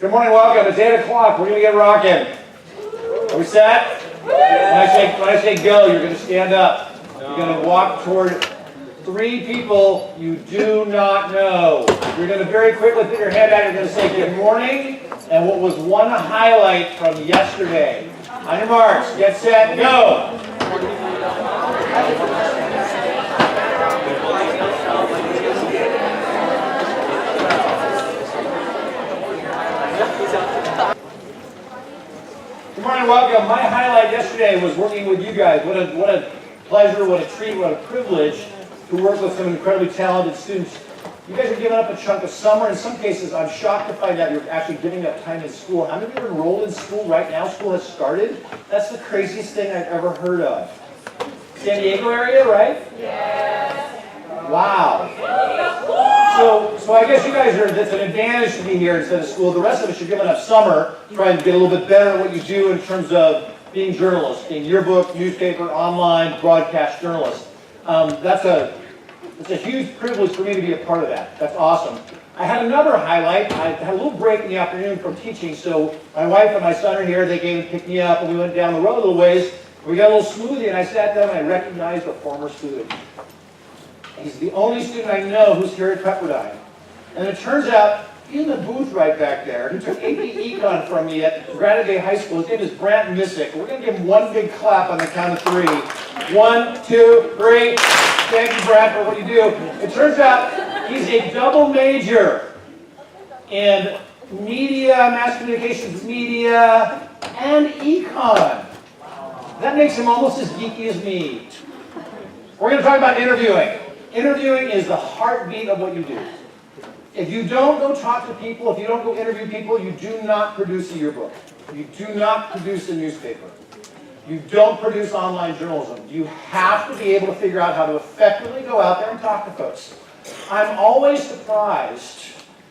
Good morning, welcome. It's 8 o'clock. We're going to get rocking. Are we set? When I say go, you're going to stand up. You're going to walk toward 3 people you do not know. You're going to very quickly put your hand out. You're going to say good morning and what was one highlight from yesterday. On your marks, get set, go. Good morning, welcome. My highlight yesterday was working with you guys. What a pleasure, what a treat, what a privilege to work with some incredibly talented students. You guys are giving up a chunk of summer. In some cases, I'm shocked to find out you're actually giving up time in school. How many of you are enrolled in school right now? School has started. That's the craziest thing I've ever heard of. San Diego area, right? Yes. Wow. So I guess you guys it's an advantage to be here instead of school. The rest of us are giving up summer, trying to get a little bit better at what you do in terms of being journalists, being yearbook, newspaper, online, broadcast journalists. It's a huge privilege for me to be a part of that. That's awesome. I had another highlight. I had a little break in the afternoon from teaching, so my wife and my son are here. They came and picked me up, and we went down the road a little ways. We got a little smoothie, and I sat down and I recognized a former student. He's the only student I know who's here at Pepperdine. And it turns out, in the booth right back there, he took AP Econ from me at Granite High School. His name is Brant Missick. We're going to give him one big clap on the count of 3. 1, 2, 3. Thank you, Brad, for what you do. It turns out he's a double major in media, mass communications media, and econ. That makes him almost as geeky as me. We're going to talk about interviewing. Interviewing is the heartbeat of what you do. If you don't go talk to people, if you don't go interview people, you do not produce a yearbook. You do not produce a newspaper. You don't produce online journalism. You have to be able to figure out how to effectively go out there and talk to folks. I'm always surprised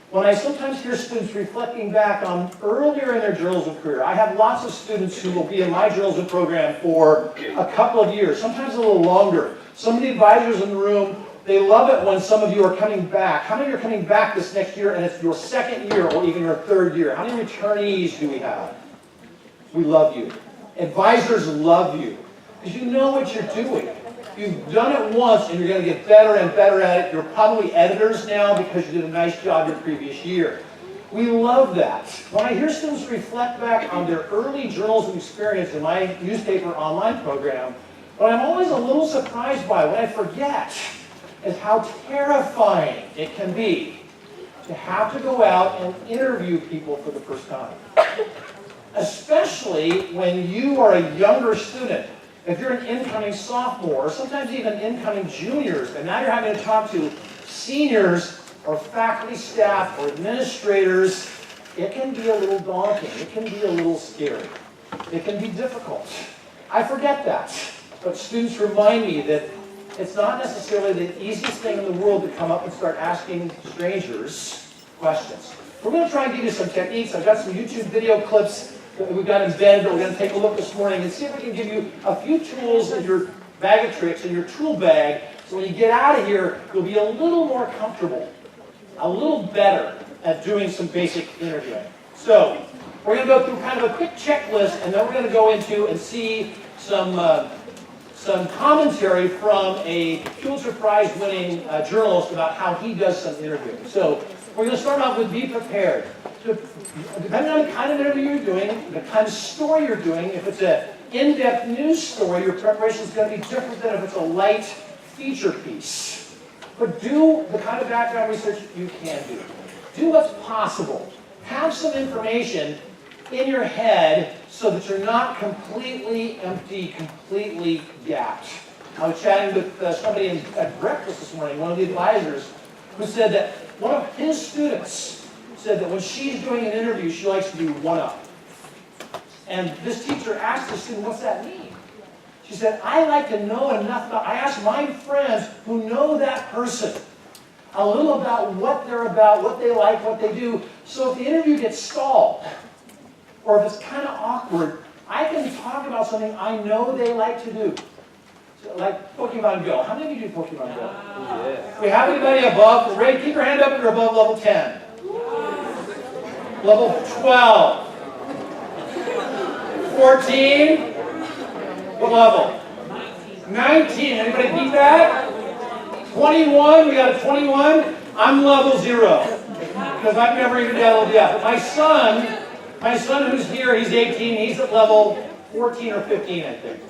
when I sometimes hear students reflecting back on earlier in their journalism career. I have lots of students who will be in my journalism program for a couple of years, sometimes a little longer. Some of the advisors in the room, they love it when some of you are coming back. How many are coming back this next year and it's your second year or even your third year? How many returnees do we have? We love you. Advisors love you because you know what you're doing. You've done it once and you're going to get better and better at it. You're probably editors now because you did a nice job your previous year. We love that. When I hear students reflect back on their early journalism experience in my newspaper online program, what I'm always a little surprised by, what I forget, is how terrifying it can be to have to go out and interview people for the first time. Especially when you are a younger student. If you're an incoming sophomore, or sometimes even incoming juniors, and now you're having to talk to seniors or faculty staff or administrators, it can be a little daunting. It can be a little scary. It can be difficult. I forget that. But students remind me that it's not necessarily the easiest thing in the world to come up and start asking strangers questions. We're going to try and give you some techniques. I've got some YouTube video clips that we've got embedded that we're going to take a look this morning and see if we can give you a few tools in your bag of tricks, in your tool bag, so when you get out of here, you'll be a little more comfortable, a little better at doing some basic interviewing. So, we're going to go through kind of a quick checklist, and then we're going to go into and see some commentary from a Pulitzer Prize winning journalist about how he does some interviewing. So we're going to start off with be prepared. So, depending on the kind of interview you're doing, the kind of story you're doing, if it's an in-depth news story, your preparation is going to be different than if it's a light feature piece. But do the kind of background research you can do. Do what's possible. Have some information in your head so that you're not completely empty, completely gapped. I was chatting with somebody at breakfast this morning, one of the advisors, who said that one of his students said that when she's doing an interview, she likes to do one-up. And this teacher asked the student, what's that mean? She said, I like to know enough about, I ask my friends who know that person a little about what they're about, what they like, what they do, so if the interview gets stalled, or if it's kind of awkward, I can talk about something I know they like to do. So, like Pokemon Go. How many of you do Pokemon Go? Yeah. We have anybody above? Ray, keep your hand up if you're above level 10. Level 12. 14. What level? 19. Anybody beat that? 21. We got a 21. I'm level 0 because I've never even dealt with that. But my son who's here, he's 18. He's at level 14 or 15, I think.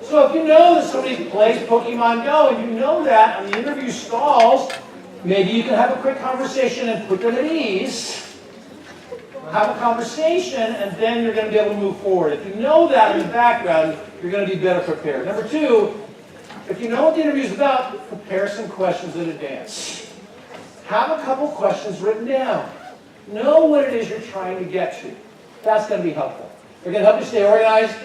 So if you know that somebody plays Pokemon Go and you know that and the interview stalls, maybe you can have a quick conversation and put them at ease. Have a conversation, and then you're going to be able to move forward. If you know that in the background, you're going to be better prepared. Number 2, if you know what the interview is about, prepare some questions in advance. Have a couple questions written down. Know what it is you're trying to get to. That's going to be helpful. They're going to help you stay organized.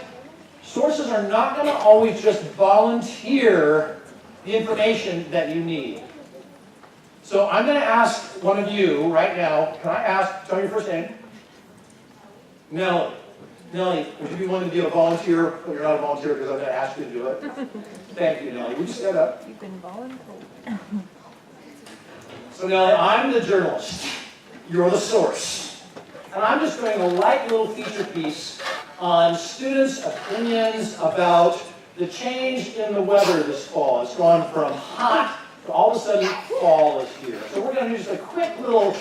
Sources are not going to always just volunteer the information that you need. So I'm going to ask one of you right now, can I ask, tell me your first name? Nellie. Nellie, would you be willing to be a volunteer? Well, you're not a volunteer because I'm going to ask you to do it. Thank you, Nellie. Would you stand up? You've been volunteered. So Nellie, I'm the journalist. You're the source. And I'm just doing a light little feature piece on students' opinions about the change in the weather this fall. It's gone from hot to all of a sudden fall is here. So we're going to do just a quick little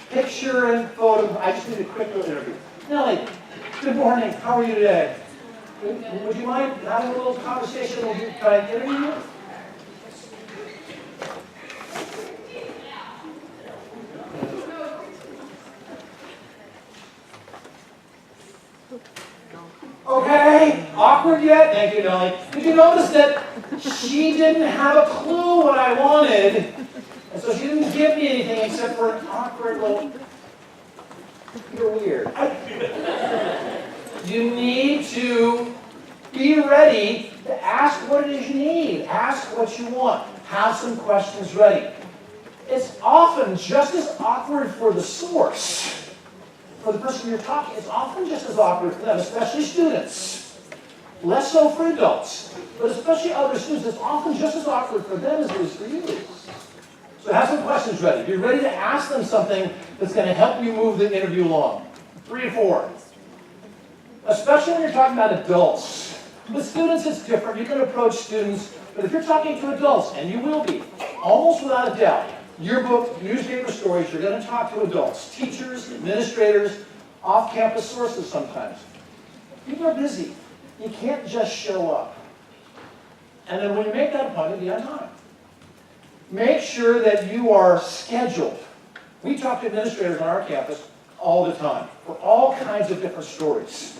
picture and photo. I just need a quick little interview. Nellie, good morning. How are you today? Would you mind having a little conversation? Can I interview you? Okay, awkward yet? Thank you, Nellie. Did you notice that she didn't have a clue what I wanted, and so she didn't give me anything except for an awkward little, you're weird. You need to be ready to ask what it is you need. Ask what you want. Have some questions ready. It's often just as awkward for the source. For the person you're talking, it's often just as awkward for them, especially students. Less so for adults, but especially other students, it's often just as awkward for them as it is for you. So have some questions ready. Be ready to ask them something that's going to help you move the interview along. 3 and 4. Especially when you're talking about adults. With students, it's different. You can approach students, but if you're talking to adults, and you will be, almost without a doubt, yearbook, newspaper stories, you're going to talk to adults, teachers, administrators, off-campus sources sometimes. People are busy. You can't just show up. And then when you make that appointment, be on time. Make sure that you are scheduled. We talk to administrators on our campus all the time for all kinds of different stories.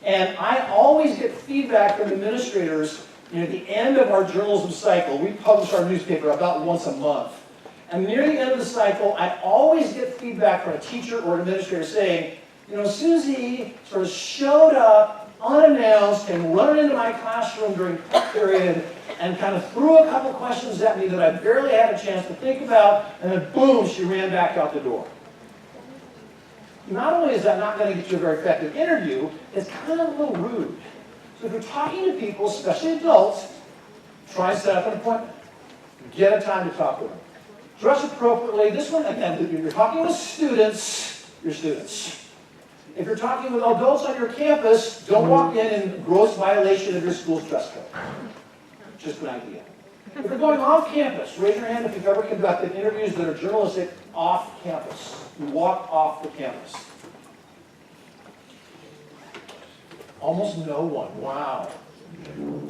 And I always get feedback from administrators. At the end of our journalism cycle, we publish our newspaper about once a month. And near the end of the cycle, I always get feedback from a teacher or an administrator saying, Susie sort of showed up unannounced and running into my classroom during prep period and kind of threw a couple questions at me that I barely had a chance to think about, and then boom, she ran back out the door. Not only is that not going to get you a very effective interview, it's kind of a little rude. So if you're talking to people, especially adults, try and set up an appointment. Get a time to talk with them. Dress appropriately. This one, again, if you're talking with students, you're students. If you're talking with adults on your campus, don't walk in gross violation of your school's dress code. Just an idea. If you're going off campus, raise your hand if you've ever conducted interviews that are journalistic off campus. You walk off the campus. Almost no one. Wow.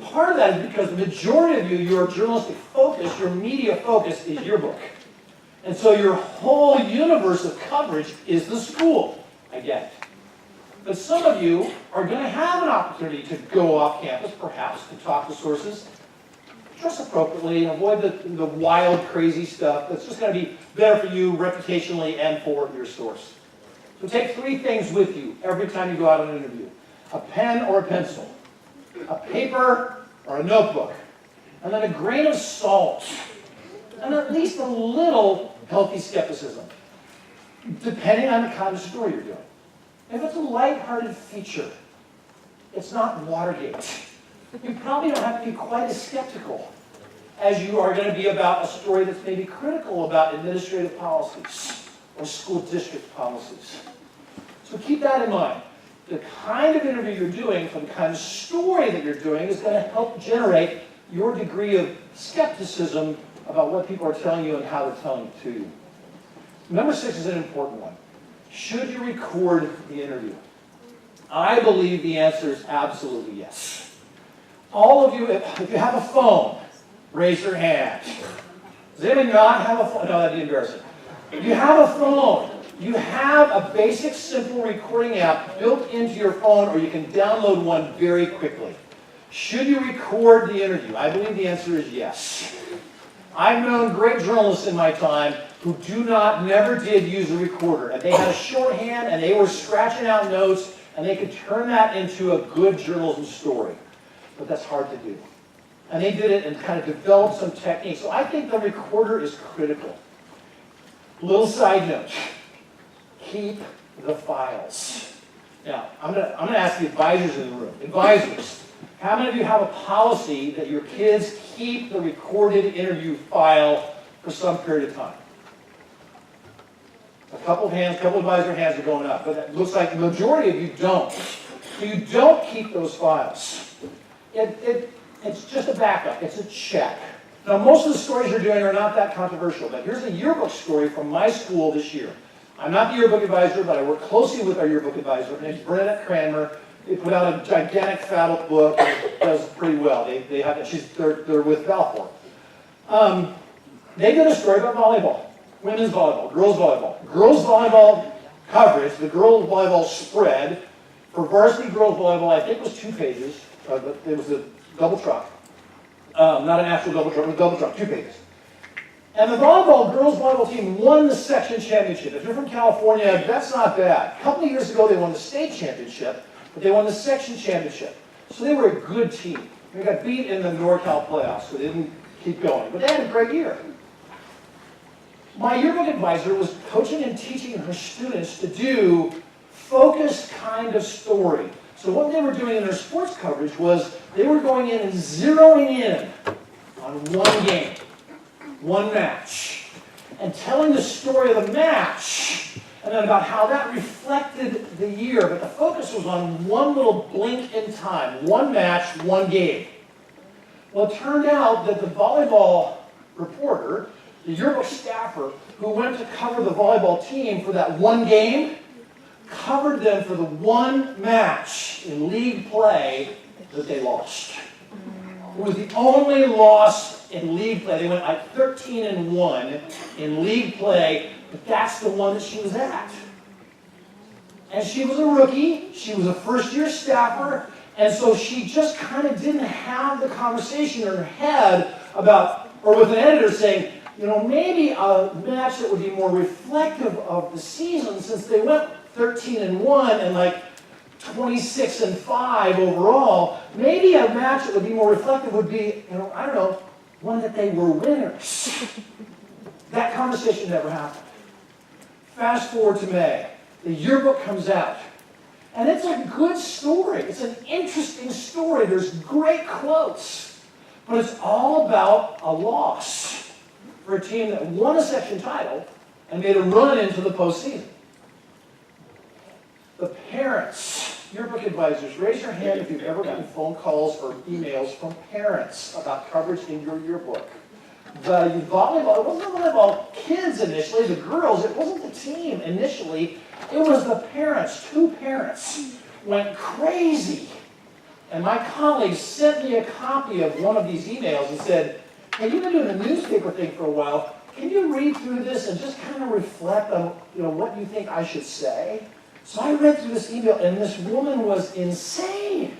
Part of that is because the majority of you, your journalistic focus, your media focus is your book. And so your whole universe of coverage is the school. I get it. But some of you are going to have an opportunity to go off campus, perhaps, to talk to sources. Dress appropriately, avoid the wild, crazy stuff. That's just going to be better for you reputationally and for your source. So take 3 things with you every time you go out on an interview. A pen or a pencil. A paper or a notebook, and then a grain of salt, and at least a little healthy skepticism, depending on the kind of story you're doing. If it's a lighthearted feature, it's not Watergate. You probably don't have to be quite as skeptical as you are going to be about a story that's maybe critical about administrative policies. or school district policies. So keep that in mind. The kind of interview you're doing for the kind of story that you're doing is going to help generate your degree of skepticism about what people are telling you and how they're telling it to you. Number 6 is an important one. Should you record the interview? I believe the answer is absolutely yes. All of you, if you have a phone, raise your hand. Does anybody not have a phone? No, that'd be embarrassing. If you have a phone, you have a basic, simple recording app built into your phone, or you can download one very quickly. Should you record the interview? I believe the answer is yes. I've known great journalists in my time who never did use a recorder. And they had a shorthand, and they were scratching out notes, and they could turn that into a good journalism story. But that's hard to do. And they did it and kind of developed some techniques. So I think the recorder is critical. Little side note. Keep the files. Now, I'm going to ask the advisors in the room. Advisors, how many of you have a policy that your kids keep the recorded interview file for some period of time? A couple of advisor hands are going up, but it looks like the majority of you don't. So you don't keep those files. It's just a backup. It's a check. Now, most of the stories you're doing are not that controversial, but here's a yearbook story from my school this year. I'm not the yearbook advisor, but I work closely with our yearbook advisor. Her name's Granite. They put out a gigantic fat book, and it does pretty well. They're with Balfour. They did a story about volleyball, women's volleyball, girls volleyball. Girls volleyball coverage, the girls volleyball spread for varsity girls volleyball, I think it was 2 pages. It was a double truck. Not an actual double truck, but a double truck, 2 pages. And the girls volleyball team won the section championship. If you're from California, that's not bad. A couple of years ago, they won the state championship, but they won the section championship. So they were a good team. They got beat in the NorCal playoffs, so they didn't keep going. But they had a great year. My yearbook advisor was coaching and teaching her students to do focused kind of story. So what they were doing in their sports coverage was they were going in and zeroing in on one game, one match, and telling the story of the match, and then about how that reflected the year. But the focus was on one little blink in time, one match, one game. Well, it turned out that the volleyball reporter, the yearbook staffer, who went to cover the volleyball team for that one game, covered them for the one match in league play that they lost. It was the only loss in league play. They went like 13-1 in league play, but that's the one that she was at. And she was a rookie. She was a first-year staffer, and so she just kind of didn't have the conversation in her head about, or with an editor saying, maybe a match that would be more reflective of the season, since they went 13-1 and like 26-5 overall, maybe a match that would be more reflective would be, one that they were winners. That conversation never happened. Fast forward to May. The yearbook comes out. And it's a good story. It's an interesting story. There's great quotes. But it's all about a loss for a team that won a section title and made a run into the postseason. The parents, yearbook advisors, raise your hand if you've ever gotten phone calls or emails from parents about coverage in your yearbook. The volleyball, it wasn't the volleyball kids initially, the girls, it wasn't the team initially, it was the parents. 2 parents went crazy. And my colleagues sent me a copy of one of these emails and said, hey, you've been doing the newspaper thing for a while. Can you read through this and just kind of reflect on what you think I should say? So I read through this email, and this woman was insane.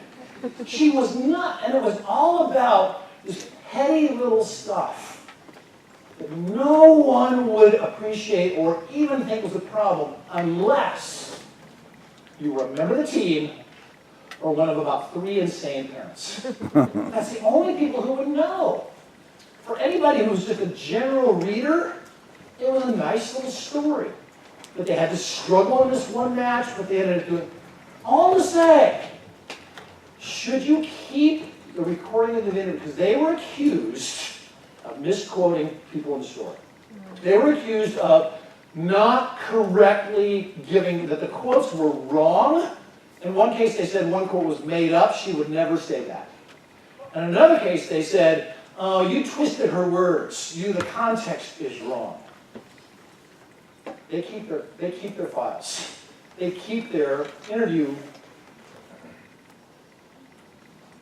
She was nuts, and it was all about this petty little stuff that no one would appreciate or even think was a problem unless you remember the team or one of about 3 insane parents. That's the only people who would know. For anybody who's just a general reader, it was a nice little story. That they had to struggle in this one match, but they ended up doing. All to say, should you keep the recording of the video? Because they were accused of misquoting people in the story. They were accused of not correctly giving, that the quotes were wrong. In one case, they said one quote was made up. She would never say that. In another case, they said, oh, you twisted her words. The context is wrong. They keep their files. They keep their interview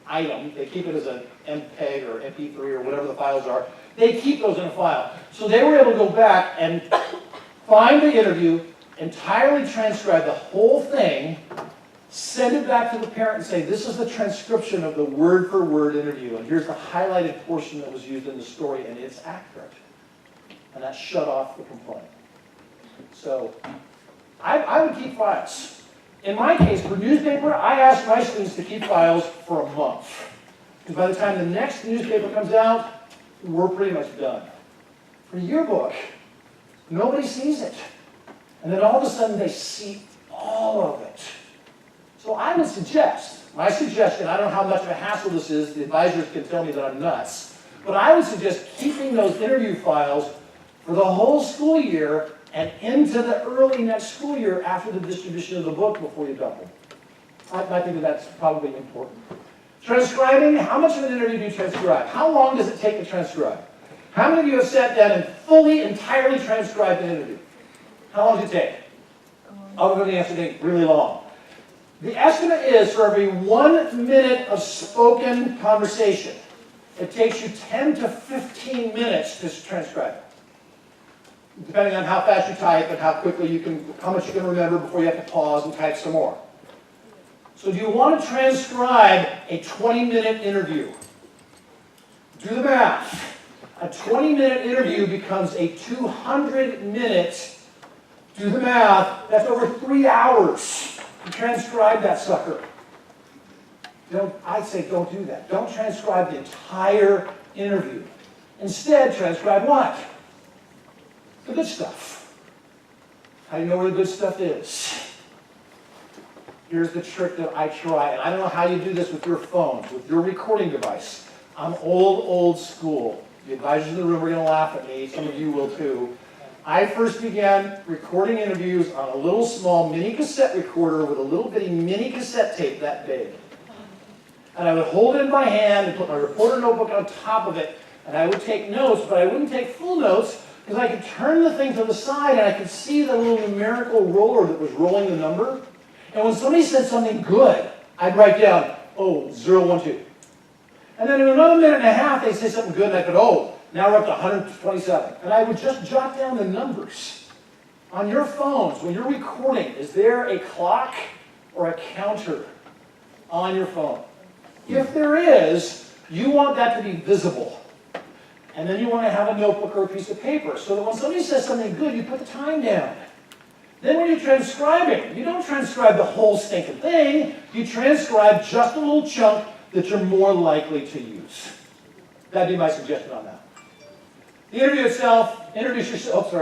item. They keep it as an MPEG or MP3 or whatever the files are. They keep those in a file. So they were able to go back and find the interview, entirely transcribe the whole thing, send it back to the parent and say, this is the transcription of the word-for-word interview, and here's the highlighted portion that was used in the story, and it's accurate. And that shut off the complaint. So I would keep files. In my case, for newspaper, I asked my students to keep files for a month. Because by the time the next newspaper comes out, we're pretty much done. For yearbook, nobody sees it. And then all of a sudden they see all of it. So I would suggest, my suggestion, I don't know how much of a hassle this is, the advisors can tell me that I'm nuts, but I would suggest keeping those interview files for the whole school year and into the early next school year after the distribution of the book before you dump them. I think that's probably important. Transcribing, how much of an interview do you transcribe? How long does it take to transcribe? How many of you have sat down and fully, entirely transcribed an interview? How long does it take? Other than the answer being really long. The estimate is for every 1 minute of spoken conversation, it takes you 10 to 15 minutes to transcribe it. Depending on how fast you type and how quickly you can, how much you can remember before you have to pause and type some more. So do you want to transcribe a 20-minute interview? Do the math. A 20-minute interview becomes a 200-minute, do the math, that's over 3 hours to transcribe that sucker. I'd say don't do that. Don't transcribe the entire interview. Instead, transcribe what? The good stuff. How do you know where the good stuff is? Here's the trick that I try, and I don't know how you do this with your phones, with your recording device. I'm old school. The advisors in the room are going to laugh at me. Some of you will too. I first began recording interviews on a little small mini cassette recorder with a little bitty mini cassette tape that big. And I would hold it in my hand and put my reporter notebook on top of it, and I would take notes, but I wouldn't take full notes because I could turn the thing to the side and I could see the little numerical roller that was rolling the number. And when somebody said something good, I'd write down, oh, 012. And then in another minute and a half, they'd say something good, and I could, oh, now we're up to 127. And I would just jot down the numbers. On your phones, when you're recording, is there a clock or a counter on your phone? If there is, you want that to be visible. And then you want to have a notebook or a piece of paper so that when somebody says something good, you put the time down. Then when you're transcribing, you don't transcribe the whole stinking thing. You transcribe just a little chunk that you're more likely to use. That'd be my suggestion on that. The interview itself, introduce yourself,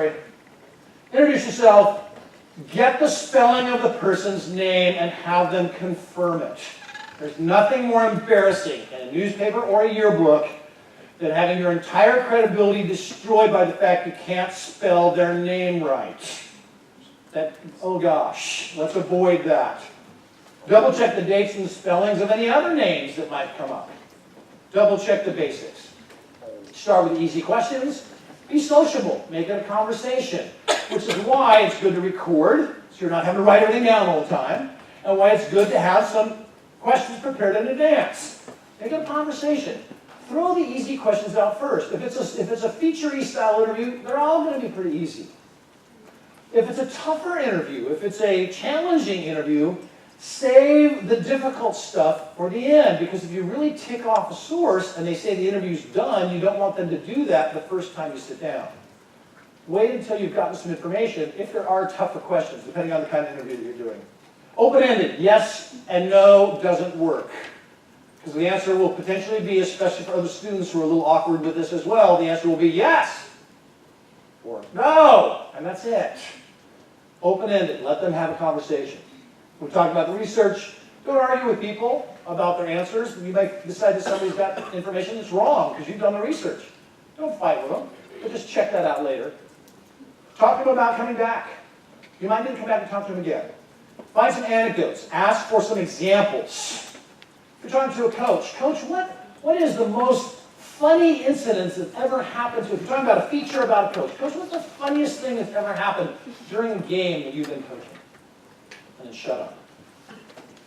get the spelling of the person's name and have them confirm it. There's nothing more embarrassing in a newspaper or a yearbook than having your entire credibility destroyed by the fact you can't spell their name right. Oh gosh, let's avoid that. Double check the dates and the spellings of any other names that might come up. Double check the basics. Start with easy questions. Be sociable. Make it a conversation. Which is why it's good to record, so you're not having to write everything down all the time, and why it's good to have some questions prepared in advance. Make it a conversation. Throw the easy questions out first. If it's a feature-y style interview, they're all going to be pretty easy. If it's a tougher interview, if it's a challenging interview, save the difficult stuff for the end, because if you really tick off a source and they say the interview's done, you don't want them to do that the first time you sit down. Wait until you've gotten some information if there are tougher questions, depending on the kind of interview that you're doing. Open-ended, yes and no doesn't work. Because the answer will potentially be, especially for other students who are a little awkward with this as well, the answer will be yes or no, and that's it. Open-ended, let them have a conversation. We talked about the research. Don't argue with people about their answers. You might decide that somebody's got information that's wrong because you've done the research. Don't fight with them, but just check that out later. Talk to him about coming back. You might need to come back and talk to him again. Find some anecdotes. Ask for some examples. If you're talking to a coach, Coach, what is the most funny incident that's ever happened to you? If you're talking about a feature about a coach, Coach, what's the funniest thing that's ever happened during a game that you've been coaching? And then shut up.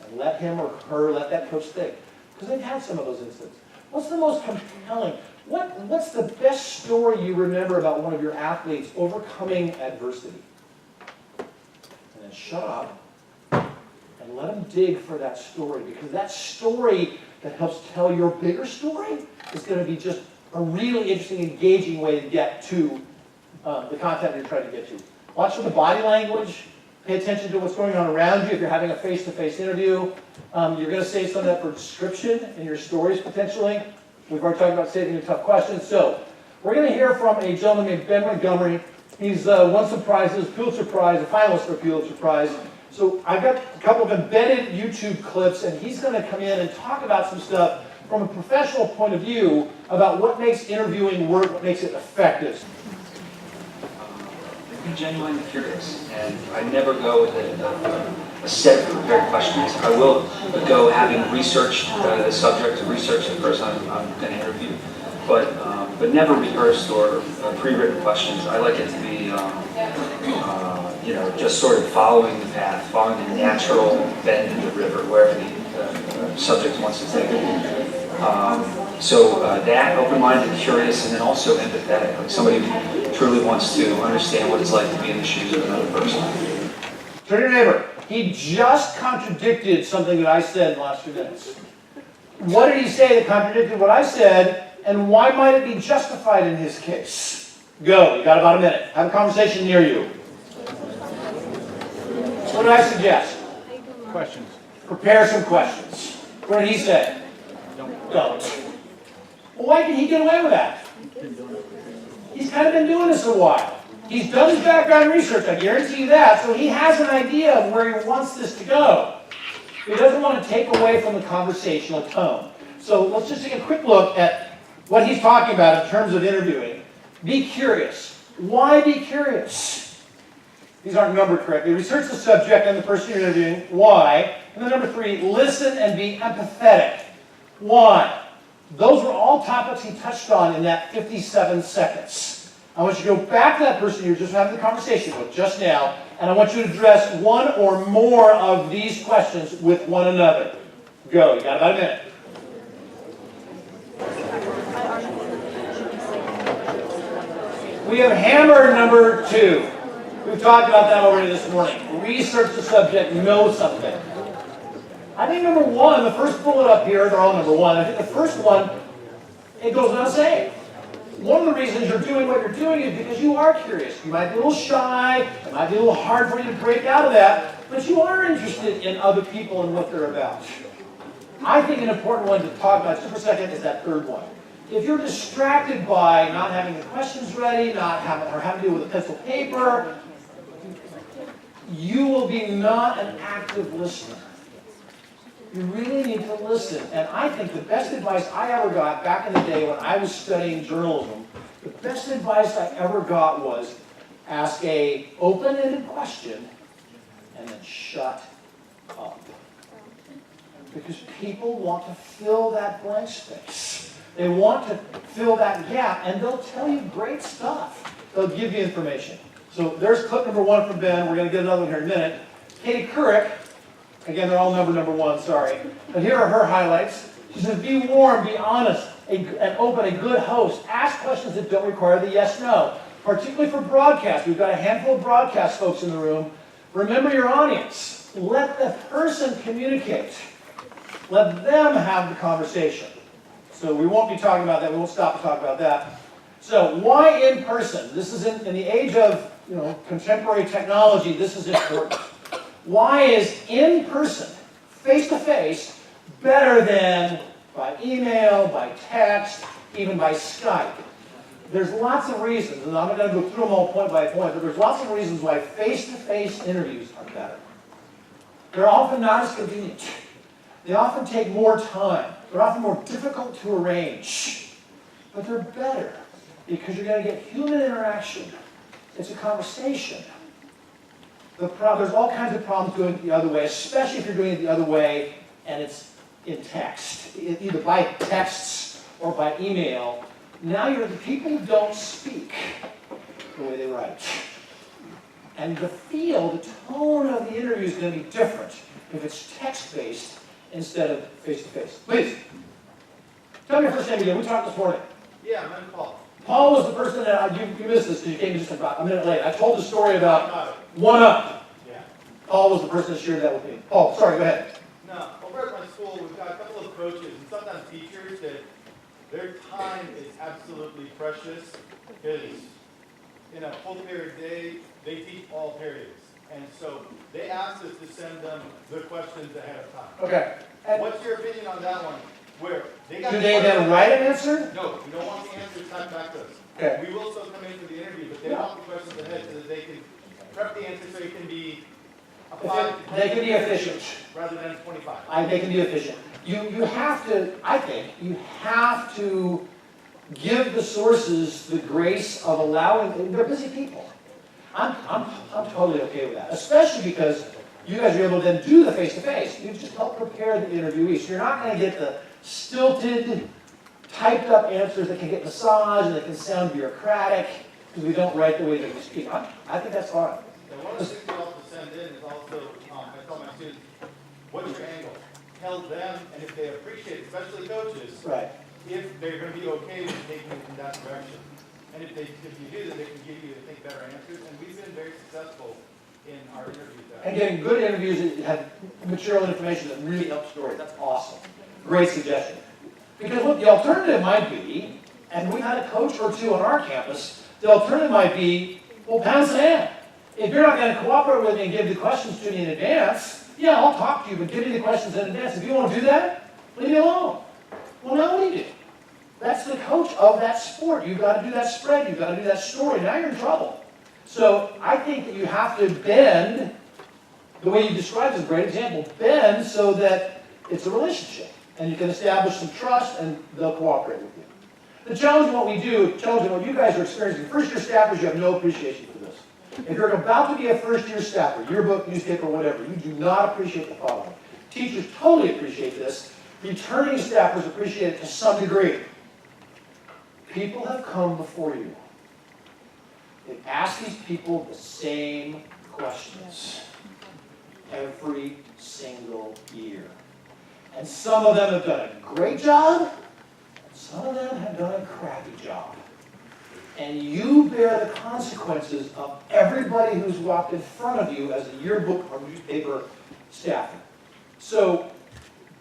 And let him or her, let that coach think. Because they've had some of those incidents. What's the most compelling? What's the best story you remember about one of your athletes overcoming adversity? And then shut up and let them dig for that story. Because that story that helps tell your bigger story is going to be just a really interesting, engaging way to get to the content you're trying to get to. Watch for the body language. Pay attention to what's going on around you. If you're having a face-to-face interview, you're going to save some of that for description in your stories, potentially. We've already talked about saving your tough questions. So we're going to hear from a gentleman named Ben Montgomery. He's won some prizes, Pulitzer Prize, a finalist for Pulitzer Prize. So I've got a couple of embedded YouTube clips, and he's going to come in and talk about some stuff from a professional point of view about what makes interviewing work, what makes it effective. I'm genuinely curious, and I never go with a set of prepared questions. I will go having researched the subject, researched the person I'm going to interview, but never rehearsed or pre-written questions. I like it to be, just sort of following the path, following the natural bend in the river, wherever the subject wants to take it. So that, open-minded, curious, and then also empathetic, like somebody who truly wants to understand what it's like to be in the shoes of another person. Turn to your neighbor. He just contradicted something that I said in the last few minutes. What did he say that contradicted what I said, and why might it be justified in his case? Go. You got about a minute. Have a conversation near you. What did I suggest? Questions. Prepare some questions. What did he say? Don't. Well, why can he get away with that? He's kind of been doing this a while. He's done his background research, I guarantee you that, so he has an idea of where he wants this to go. He doesn't want to take away from the conversational tone. So let's just take a quick look at what he's talking about in terms of interviewing. Be curious. Why be curious? These aren't numbered correctly. Research the subject and the person you're interviewing. Why? And then number 3, listen and be empathetic. Why? Those were all topics he touched on in that 57 seconds. I want you to go back to that person you're just having the conversation with just now, and I want you to address one or more of these questions with one another. Go. You got about a minute. We have hammer number 2. We've talked about that already this morning. Research the subject, know something. I think number 1, the first bullet up here, they're all number 1. I think the first one, it goes without saying. One of the reasons you're doing what you're doing is because you are curious. You might be a little shy, it might be a little hard for you to break out of that, but you are interested in other people and what they're about. I think an important one to talk about just for a second is that third one. If you're distracted by not having the questions ready, having to deal with a pencil paper, you will be not an active listener. You really need to listen. And I think the best advice I ever got back in the day when I was studying journalism, the best advice I ever got was ask an open-ended question and then shut up. Because people want to fill that blank space. They want to fill that gap, and they'll tell you great stuff. They'll give you information. So there's clip number 1 from Ben. We're going to get another one here in a minute. Katie Couric. Again, they're all number 1, sorry. But here are her highlights. She says, be warm, be honest, and open, a good host. Ask questions that don't require the yes-no. Particularly for broadcast. We've got a handful of broadcast folks in the room. Remember your audience. Let the person communicate. Let them have the conversation. So we won't be talking about that. We won't stop to talk about that. So why in person? This is in the age of contemporary technology, this is important. Why is in person, face-to-face, better than by email, by text, even by Skype? There's lots of reasons, and I'm not going to go through them all point by point, but there's lots of reasons why face-to-face interviews are better. They're often not as convenient. They often take more time. They're often more difficult to arrange. But they're better because you're going to get human interaction. It's a conversation. There's all kinds of problems doing it the other way, especially if you're doing it the other way and it's in text, either by texts or by email. Now the people don't speak the way they write. And the tone of the interview is going to be different if it's text-based instead of face-to-face. Please. Tell me your first name again. We talked this morning. Yeah, I'm Paul. Paul was the person that, you missed this because you came just about a minute late. I told the story about one-up. Yeah. Paul was the person that shared that with me. Paul, sorry, go ahead. No, over at my school, we've got a couple of coaches and sometimes teachers that their time is absolutely precious because in a full period day, they teach all periods. And so they asked us to send them the questions ahead of time. Okay. And What's your opinion on that one? Where they got do they then write an answer? No, we don't want the answers typed back to us. Okay. We will still come in for the interview, but they Yeah. want the questions ahead so that they can prep the answer so it can be a If 5 to 10 they can be efficient. rather than 25. They can be efficient. You have to, I think, you have to give the sources the grace of allowing, they're busy people. I'm totally okay with that, especially because you guys are able to then do the face-to-face. You just help prepare the interviewees. So you're not going to get the stilted, typed up answers that can get massaged and that can sound bureaucratic because we don't write the way that we speak. I think that's fine. And one of the things we also send in is also, I tell my students, what's your angle? Tell them, and if they appreciate it, especially coaches, Right. if they're going to be okay with taking it in that direction. And if you do that, they can give you, I think, better answers. And we've been very successful in our interviews. And getting good interviews that have material and information that really help stories. That's awesome. Great suggestion. Because what the alternative might be, and we've had a coach or two on our campus, the alternative might be, well, pound sand. If you're not going to cooperate with me and give the questions to me in advance, yeah, I'll talk to you, but give me the questions in advance. If you want to do that, leave me alone. Well, now what do you do? That's the coach of that sport. You've got to do that spread. You've got to do that story. Now you're in trouble. So I think that you have to bend, the way you described is a great example, bend so that it's a relationship. And you can establish some trust and they'll cooperate with you. The challenge in what we do, the challenge in what you guys are experiencing, first-year staffers, you have no appreciation for this. If you're about to be a first-year staffer, yearbook, newspaper, whatever, you do not appreciate the following. Teachers totally appreciate this. Returning staffers appreciate it to some degree. People have come before you. They've asked these people the same questions every single year. And some of them have done a great job, and some of them have done a crappy job. And you bear the consequences of everybody who's walked in front of you as a yearbook or newspaper staffer. So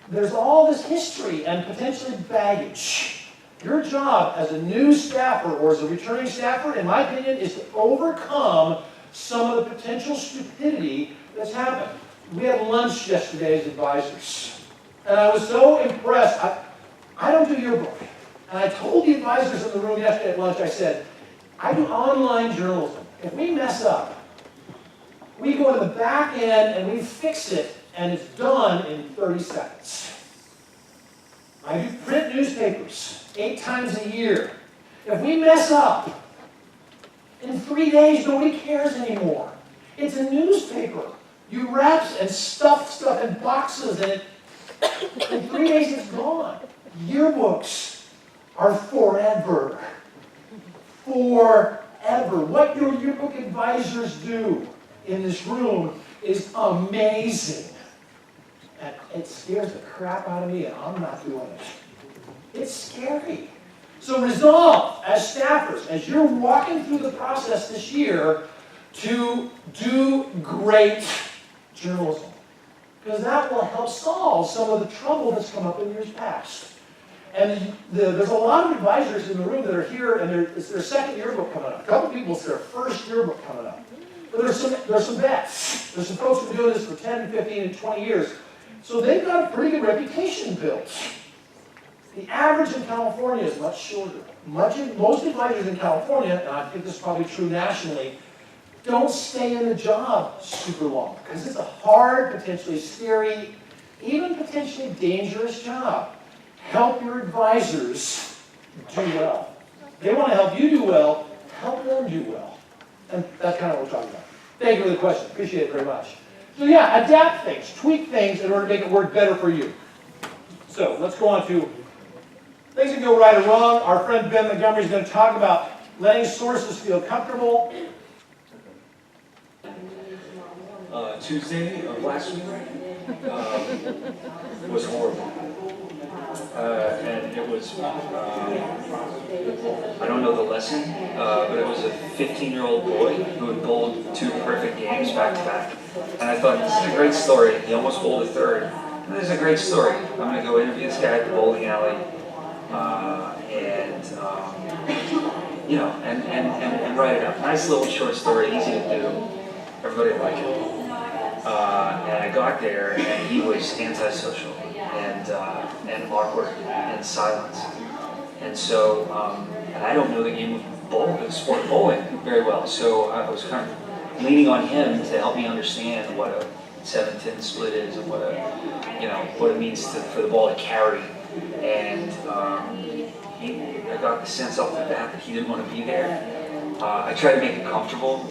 there's all this history and potentially baggage. Your job as a new staffer or as a returning staffer, in my opinion, is to overcome some of the potential stupidity that's happened. We had lunch yesterday as advisors. And I was so impressed. I don't do yearbook. And I told the advisors in the room yesterday at lunch, I said, I do online journalism. If we mess up, we go to the back end and we fix it, and it's done in 30 seconds. I do print newspapers 8 times a year. If we mess up, in 3 days, nobody cares anymore. It's a newspaper. You wrap and stuff stuff in boxes, and in 3 days it's gone. Yearbooks are forever. Forever. What your yearbook advisors do in this room is amazing. And it scares the crap out of me, and I'm not doing it. It's scary. So resolve, as staffers, as you're walking through the process this year, to do great journalism. Because that will help solve some of the trouble that's come up in years past. And there's a lot of advisors in the room that are here, and it's their second yearbook coming up. A couple people, it's their first yearbook coming up. But there's some vets. There's some folks who've been doing this for 10, 15, and 20 years. So they've got a pretty good reputation built. The average in California is much shorter. Most advisors in California, and I think this is probably true nationally, don't stay in the job super long because it's a hard, potentially scary, even potentially dangerous job. Help your advisors do well. They want to help you do well, help them do well. And that's kind of what we're talking about. Thank you for the question. Appreciate it very much. So yeah, adapt things, tweak things in order to make it work better for you. So let's go on to things that go right or wrong. Our friend Ben Montgomery is going to talk about letting sources feel comfortable. Tuesday of last week was horrible. And it was, I don't know the lesson, but it was a 15-year-old boy who had bowled 2 perfect games back to back. And I thought, this is a great story. He almost bowled a 3rd. And this is a great story. I'm going to go interview this guy at the bowling alley. You know, and write it up. Nice little short story, easy to do. Everybody would like it. And I got there, and he was antisocial and awkward and silent. And so, and I don't know the game of the sport of bowling very well. So I was kind of leaning on him to help me understand what a 7-10 split is and what it means for the ball to carry. And I got the sense off the bat that he didn't want to be there. I tried to make it comfortable,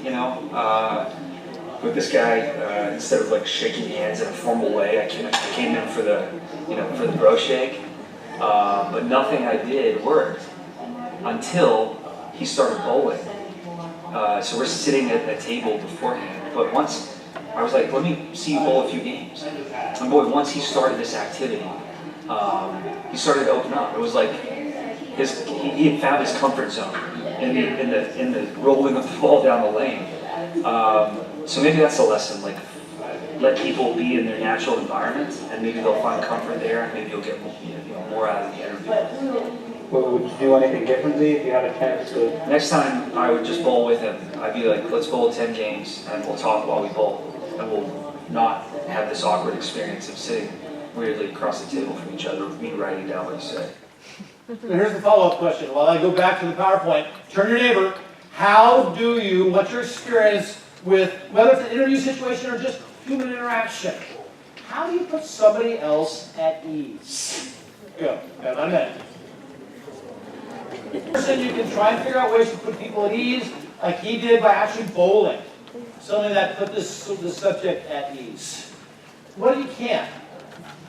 with this guy. Instead of like shaking hands in a formal way, I came in for the bro shake. But nothing I did worked until he started bowling. So we're sitting at a table beforehand. But once I was like, let me see you bowl a few games. And boy, once he started this activity, he started to open up. It was like he had found his comfort zone in the rolling of the ball down the lane. So maybe that's the lesson. Like, let people be in their natural environment, and maybe they'll find comfort there, and maybe you'll get more out of the interview. Well, would you do anything differently if you had a chance to? Next time, I would just bowl with him. I'd be like, let's bowl 10 games, and we'll talk while we bowl, and we'll not have this awkward experience of sitting weirdly across the table from each other, with me writing down what you say. So here's the follow-up question. While I go back to the PowerPoint, turn your neighbor. What's your experience with, whether it's an interview situation or just human interaction, how do you put somebody else at ease? Go. Got about a minute. Person, you can try and figure out ways to put people at ease, like he did by actually bowling. Something that put this subject at ease. What if you can't?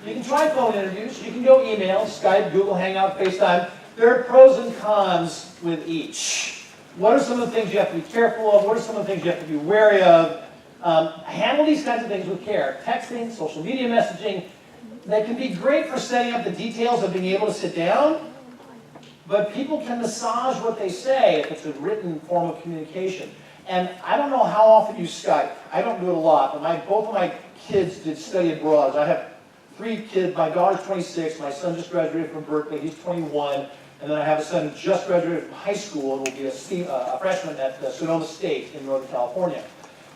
You can try phone interviews, you can go email, Skype, Google Hangout, FaceTime. There are pros and cons with each. What are some of the things you have to be careful of? What are some of the things you have to be wary of? Handle these kinds of things with care. Texting, social media messaging, they can be great for setting up the details of being able to sit down, but people can massage what they say if it's a written form of communication. And I don't know how often you Skype. I don't do it a lot, but both of my kids did study abroad. I have 3 kids. My daughter's 26. My son just graduated from Berkeley. He's 21. And then I have a son who just graduated from high school and will be a freshman at Sonoma State in Northern California.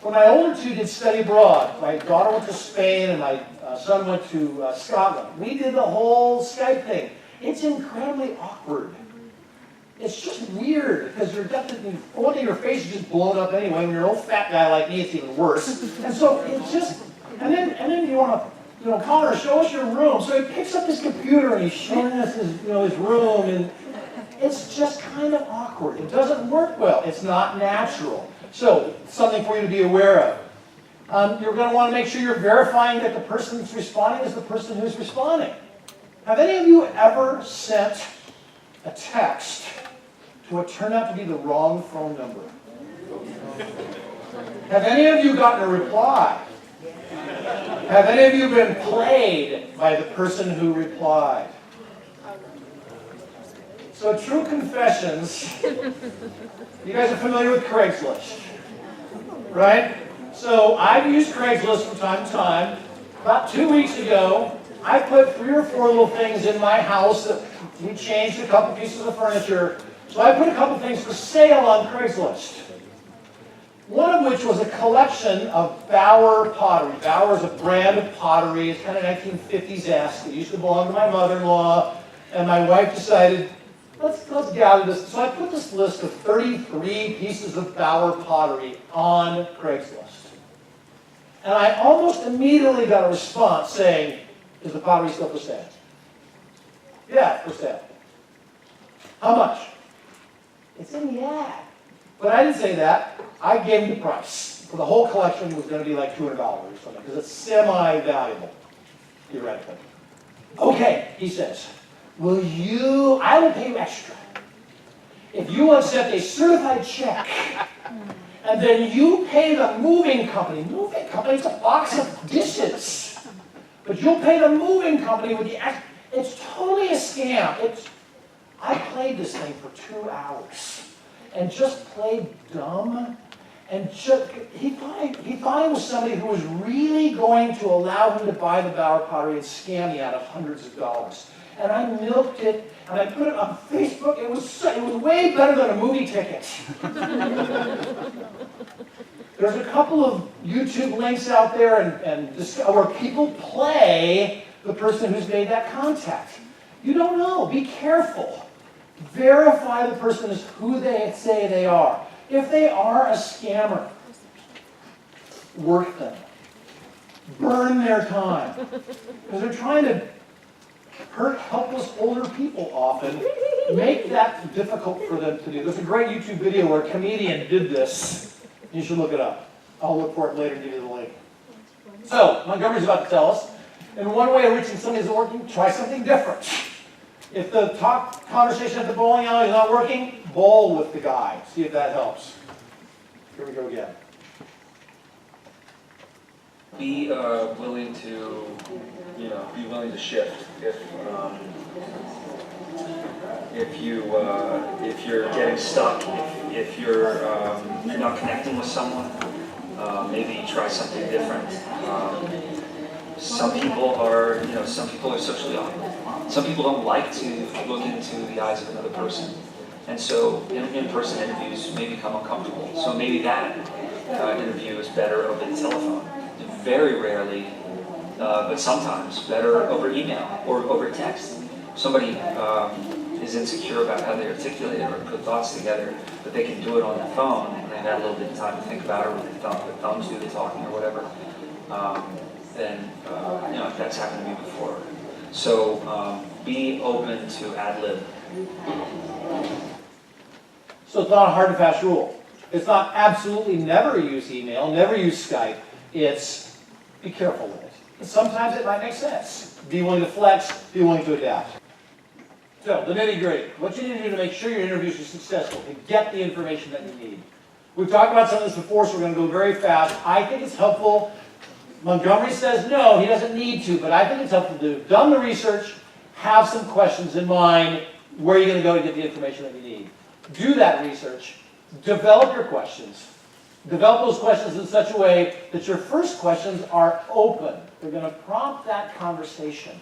When my older 2 did study abroad, my daughter went to Spain and my son went to Scotland. We did the whole Skype thing. It's incredibly awkward. It's just weird because one day your face is just blown up anyway. When you're an old fat guy like me, it's even worse. And so it's just, and then you want to, Connor, show us your room. So he picks up his computer and he's showing us his room, and it's just kind of awkward. It doesn't work well. It's not natural. So something for you to be aware of. You're going to want to make sure you're verifying that the person who's responding is the person who's responding. Have any of you ever sent a text to what turned out to be the wrong phone number? Have any of you gotten a reply? Have any of you been played by the person who replied? So true confessions, you guys are familiar with Craigslist, right? So I've used Craigslist from time to time. About 2 weeks ago, I put 3 or 4 little things in my house that we changed a couple pieces of furniture. So I put a couple things for sale on Craigslist. One of which was a collection of Bauer pottery. Bauer is a brand of pottery. It's kind of 1950s-esque. It used to belong to my mother-in-law. And my wife decided, let's gather this. So I put this list of 33 pieces of Bauer pottery on Craigslist. And I almost immediately got a response saying, is the pottery still for sale? Yeah, for sale. How much? It's in the ad. But I didn't say that. I gave him the price. For the whole collection was going to be like $200 or something, because it's semi-valuable, theoretically. Okay, he says, I will pay you extra if you accept a certified check, and then you pay the moving company. Moving company, it's a box of dishes. But you'll pay the moving company with the extra. It's totally a scam. I played this thing for 2 hours and just played dumb. And he thought it was somebody who was really going to allow him to buy the Bauer pottery and scam me out of hundreds of dollars. And I milked it, and I put it on Facebook. It was way better than a movie ticket. There's a couple of YouTube links out there where people play the person who's made that contact. You don't know. Be careful. Verify the person is who they say they are. If they are a scammer, work them. Burn their time. Because they're trying to hurt helpless older people often. Make that difficult for them to do. There's a great YouTube video where a comedian did this. You should look it up. I'll look for it later and give you the link. So, Montgomery's about to tell us, in one way of reaching somebody isn't working, try something different. If the talk conversation at the bowling alley is not working, bowl with the guy. See if that helps. Here we go again. Be willing to, be willing to shift. If you're getting stuck, if you're not connecting with someone, maybe try something different. Some people are socially awkward. Some people don't like to look into the eyes of another person. And so in-person interviews may become uncomfortable. So maybe that interview is better over the telephone. Very rarely, but sometimes better over email or over text. Somebody is insecure about how they articulate or put thoughts together, but they can do it on the phone, and they've had a little bit of time to think about it, or the thumbs do the talking or whatever. Then that's happened to me before. So be open to ad lib. So it's not a hard and fast rule. It's not absolutely never use email, never use Skype. It's be careful with it. And sometimes it might make sense. Be willing to flex, be willing to adapt. So, the nitty-gritty. What you need to do to make sure your interviews are successful, to get the information that you need. We've talked about some of this before, so we're going to go very fast. I think it's helpful. Montgomery says no, he doesn't need to, but I think it's helpful to have done the research, have some questions in mind, where are you going to go to get the information that you need. Do that research, develop your questions. Develop those questions in such a way that your first questions are open. They're going to prompt that conversation.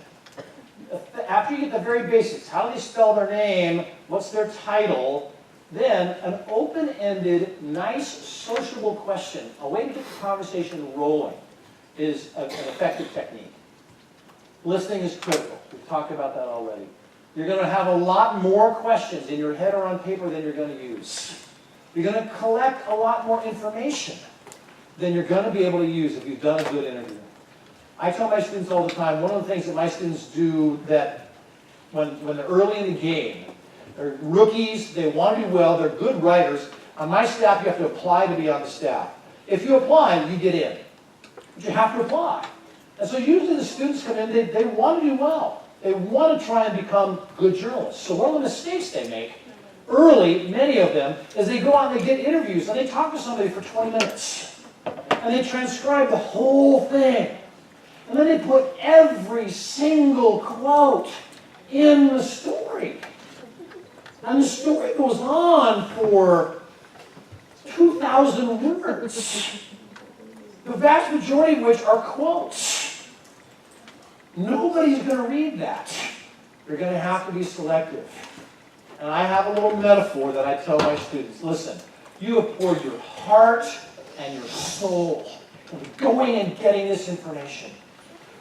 After you get the very basics, how do they spell their name, what's their title, then an open-ended, nice, sociable question, a way to get the conversation rolling, is an effective technique. Listening is critical. We've talked about that already. You're going to have a lot more questions in your head or on paper than you're going to use. You're going to collect a lot more information than you're going to be able to use if you've done a good interview. I tell my students all the time, one of the things that my students do that when they're early in the game, they're rookies, they want to do well, they're good writers. On my staff, you have to apply to be on the staff. If you apply, you get in. But you have to apply. And so usually the students come in, they want to do well. They want to try and become good journalists. So one of the mistakes they make early, many of them, is they go out and they get interviews and they talk to somebody for 20 minutes. And they transcribe the whole thing. And then they put every single quote in the story. And the story goes on for 2,000 words. The vast majority of which are quotes. Nobody's going to read that. You're going to have to be selective. And I have a little metaphor that I tell my students. Listen, you have poured your heart and your soul into going and getting this information.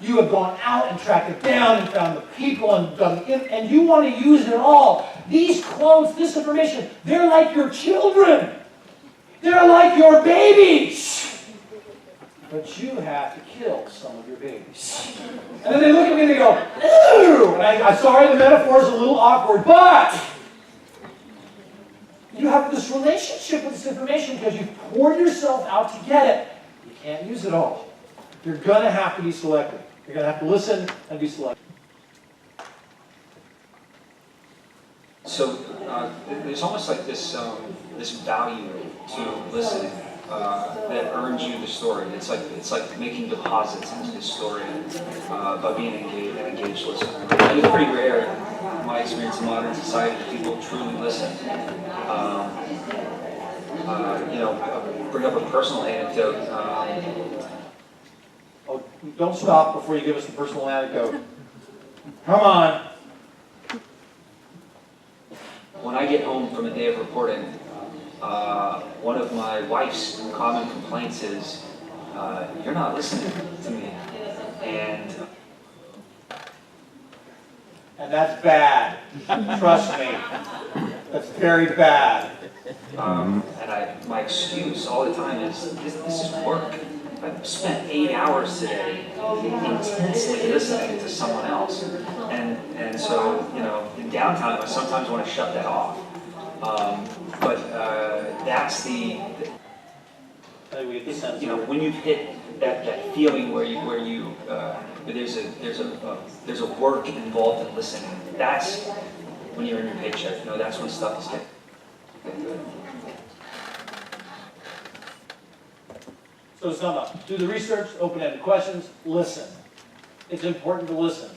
You have gone out and tracked it down and found the people and done it, and you want to use it all. These quotes, this information, they're like your children. They're like your babies. But you have to kill some of your babies. And then they look at me and they go, ew! And I'm sorry, the metaphor is a little awkward, but you have this relationship with this information because you've poured yourself out to get it. You can't use it all. You're going to have to be selective. You're going to have to listen and be selective. So there's almost like this this value to listening that earns you the story. It's like making deposits into the story by being an engaged listener. It's pretty rare, in my experience in modern society, that people truly listen. Bring up a personal anecdote. Oh, don't stop before you give us the personal anecdote. Come on. When I get home from a day of reporting, one of my wife's common complaints is, you're not listening to me. And that's bad. Trust me. That's very bad. My excuse all the time is, this is work. I've spent 8 hours today intensely listening to someone else. And so, in downtime, I sometimes want to shut that off. But that's when you've hit that feeling where there's a work involved in listening. That's when you're in your paycheck. That's when stuff is getting good. So to sum up, do the research, open-ended questions, listen. It's important to listen.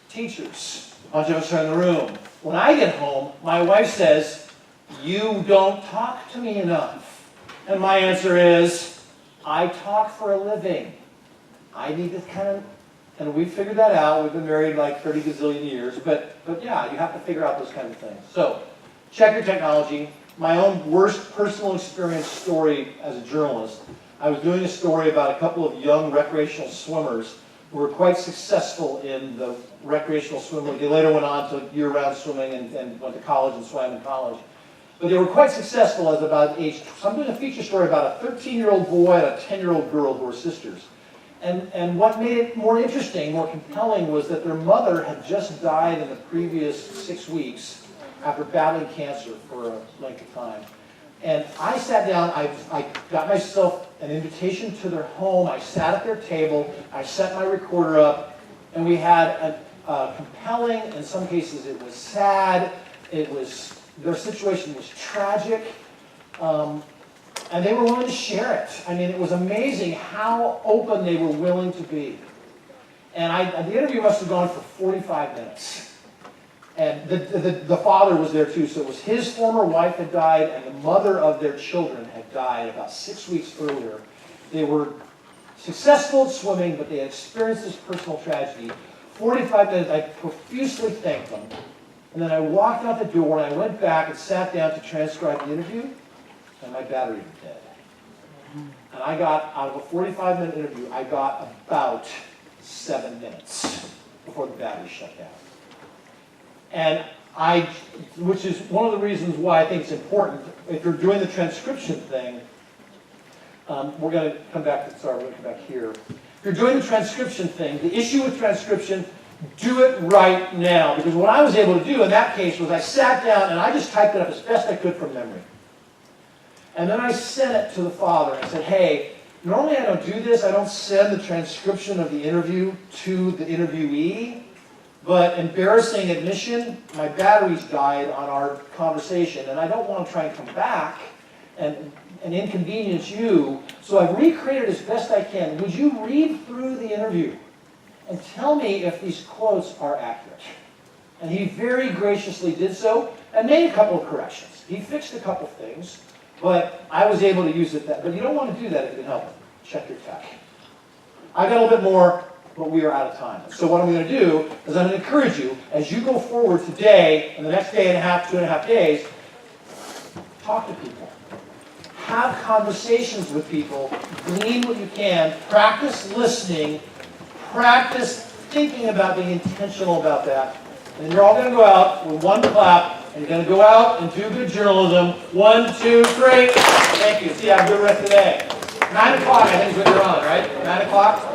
Teachers, a bunch of us are in the room. When I get home, my wife says, "You don't talk to me enough." And my answer is, I talk for a living. I need to and we figured that out. We've been married like 30 gazillion years, but yeah, you have to figure out those kinds of things. So, check your technology. My own worst personal experience story as a journalist, I was doing a story about a couple of young recreational swimmers who were quite successful in the recreational swimming. They later went on to year-round swimming and went to college and swam in college. But they were quite successful as about age. So I'm doing a feature story about a 13-year-old boy and a 10-year-old girl who were sisters. And what made it more interesting, more compelling, was that their mother had just died in the previous 6 weeks after battling cancer for a length of time. And I sat down, I got myself an invitation to their home, I sat at their table, I set my recorder up, and we had a compelling, in some cases it was sad, their situation was tragic, and they were willing to share it. I mean, it was amazing how open they were willing to be. And the interview must have gone for 45 minutes. And the father was there too, so it was his former wife had died, and the mother of their children had died about 6 weeks earlier. They were successful at swimming, but they had experienced this personal tragedy. 45 minutes, I profusely thanked them. And then I walked out the door, and I went back and sat down to transcribe the interview, and my battery was dead. And I got, out of a 45-minute interview, I got about 7 minutes before the battery shut down. And which is one of the reasons why I think it's important, if you're doing the transcription thing, we're going to come back here. If you're doing the transcription thing, the issue with transcription, do it right now. Because what I was able to do in that case was I sat down and I just typed it up as best I could from memory. And then I sent it to the father and I said, hey, normally I don't do this. I don't send the transcription of the interview to the interviewee. But embarrassing admission, my batteries died on our conversation, and I don't want to try and come back and inconvenience you, so I've recreated as best I can. Would you read through the interview and tell me if these quotes are accurate? And he very graciously did so and made a couple of corrections. He fixed a couple things, but I was able to use it. But you don't want to do that if you can help it. Check your tech. I got a little bit more, but we are out of time. So what I'm going to do is I'm going to encourage you, as you go forward today, and the next day and a half, 2.5 days, talk to people. Have conversations with people. Glean what you can. Practice listening. Practice thinking about being intentional about that. And you're all going to go out with one clap, and you're going to go out and do good journalism. 1, 2, 3. Thank you. See, have a good rest of the day. 9 o'clock, I think is what you're on, right? 9 o'clock?